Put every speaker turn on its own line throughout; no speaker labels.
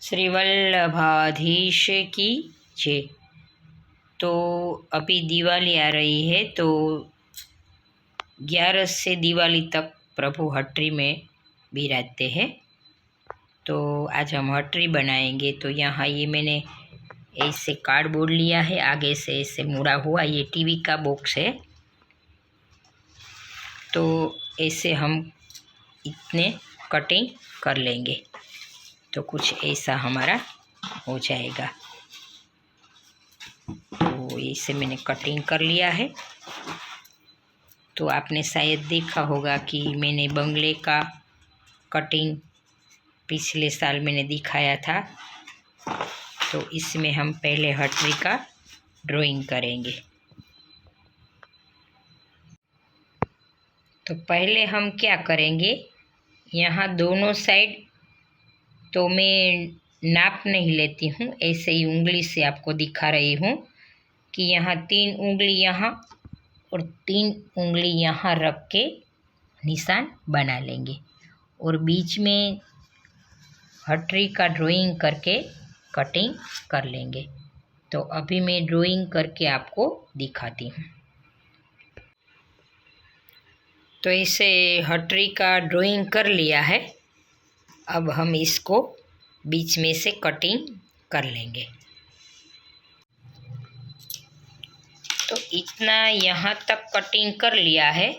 श्री वल्लभाधीश की जय। तो अभी दिवाली आ रही है, तो 11 से दिवाली तक प्रभु हटरी में बिराजते हैं। तो आज हम हटरी बनाएंगे। तो यहाँ ये मैंने ऐसे कार्डबोर्ड लिया है, आगे से ऐसे मुड़ा हुआ, ये टीवी का बॉक्स है। तो ऐसे हम इतने कटिंग कर लेंगे तो कुछ ऐसा हमारा हो जाएगा। तो इसे मैंने कटिंग कर लिया है। तो आपने शायद देखा होगा कि मैंने बंगले का कटिंग पिछले साल मैंने दिखाया था। तो इसमें हम पहले हटरी का ड्राइंग करेंगे। तो पहले हम क्या करेंगे, यहाँ दोनों साइड तो मैं नाप नहीं लेती हूँ, ऐसे ही उंगली से आपको दिखा रही हूँ कि यहाँ 3 उंगली यहाँ और 3 उंगली यहाँ रख के निशान बना लेंगे और बीच में हटरी का ड्राइंग करके कटिंग कर लेंगे। तो अभी मैं ड्राइंग करके आपको दिखाती हूँ। तो इसे हटरी का ड्राइंग कर लिया है। अब हम इसको बीच में से कटिंग कर लेंगे। तो इतना यहाँ तक कटिंग कर लिया है।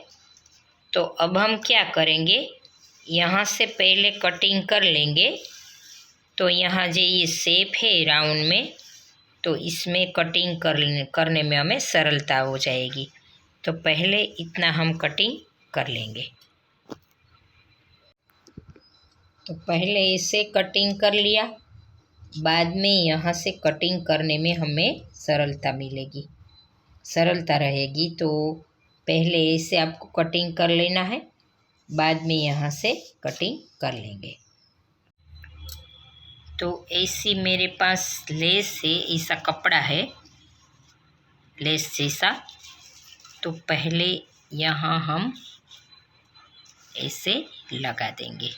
तो अब हम क्या करेंगे, यहाँ से पहले कटिंग कर लेंगे। तो यहाँ जो ये शेप है राउंड में, तो इसमें कटिंग करने में हमें सरलता हो जाएगी। तो पहले इतना हम कटिंग कर लेंगे। तो पहले इसे कटिंग कर लिया, बाद में यहाँ से कटिंग करने में हमें सरलता मिलेगी, सरलता रहेगी। तो पहले इसे आपको कटिंग कर लेना है, बाद में यहाँ से कटिंग कर लेंगे। तो ऐसी मेरे पास लेस है, ऐसा कपड़ा है लेस जैसा। तो पहले यहाँ हम ऐसे लगा देंगे।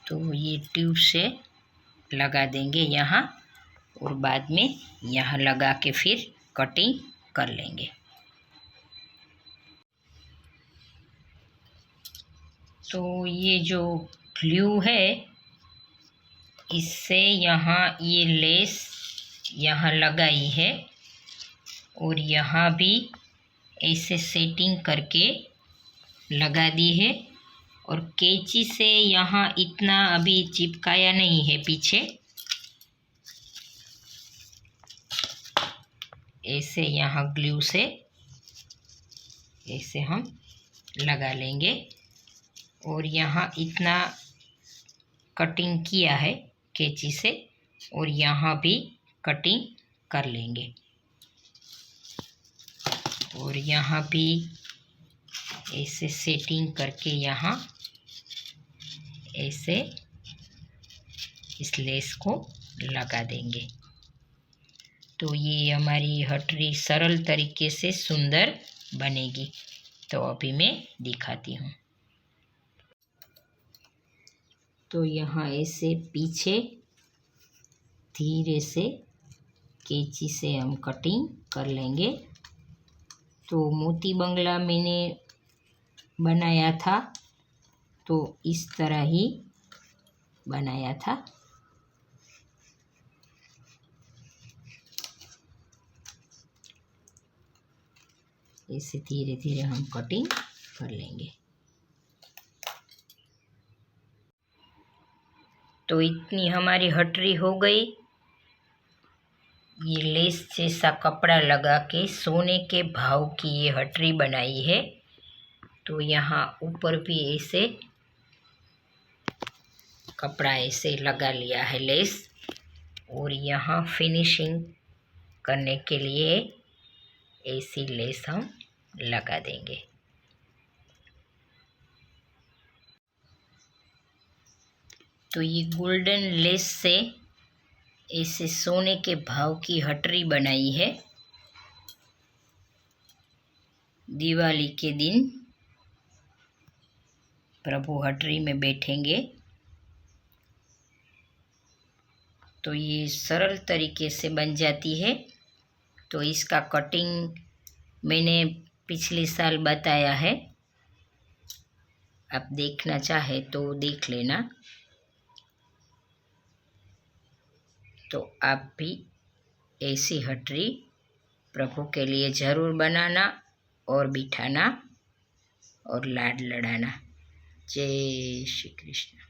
तो ये ट्यूब से लगा देंगे यहाँ और बाद में यहाँ लगा के फिर कटिंग कर लेंगे। तो ये जो ग्लू है, इससे यहाँ ये लेस यहाँ लगाई है और यहाँ भी ऐसे सेटिंग करके लगा दी है और कैंची से यहाँ इतना अभी चिपकाया नहीं है पीछे। ऐसे यहाँ ग्लू से ऐसे हम लगा लेंगे और यहाँ इतना कटिंग किया है कैंची से और यहाँ भी कटिंग कर लेंगे और यहाँ भी ऐसे सेटिंग करके यहाँ ऐसे इस लेस को लगा देंगे। तो ये हमारी हटरी सरल तरीके से सुंदर बनेगी। तो अभी मैं दिखाती हूँ। तो यहाँ ऐसे पीछे धीरे से कैंची से हम कटिंग कर लेंगे। तो मोती बंगला मैंने बनाया था, तो इस तरह ही बनाया था। ऐसे धीरे धीरे हम कटिंग कर लेंगे। तो इतनी हमारी हटरी हो गई। ये लेस जैसा कपड़ा लगा के सोने के भाव की ये हटरी बनाई है। तो यहाँ ऊपर भी ऐसे कपड़ा ऐसे लगा लिया है लेस और यहाँ फिनिशिंग करने के लिए ऐसी लेस हम लगा देंगे। तो ये गोल्डन लेस से ऐसे सोने के भाव की हटरी बनाई है। दिवाली के दिन प्रभु हटरी में बैठेंगे तो ये सरल तरीके से बन जाती है। तो इसका कटिंग मैंने पिछले साल बताया है, आप देखना चाहे तो देख लेना। तो आप भी ऐसी हटरी प्रभु के लिए ज़रूर बनाना और बिठाना और लाड लड़ाना। जय श्री कृष्ण।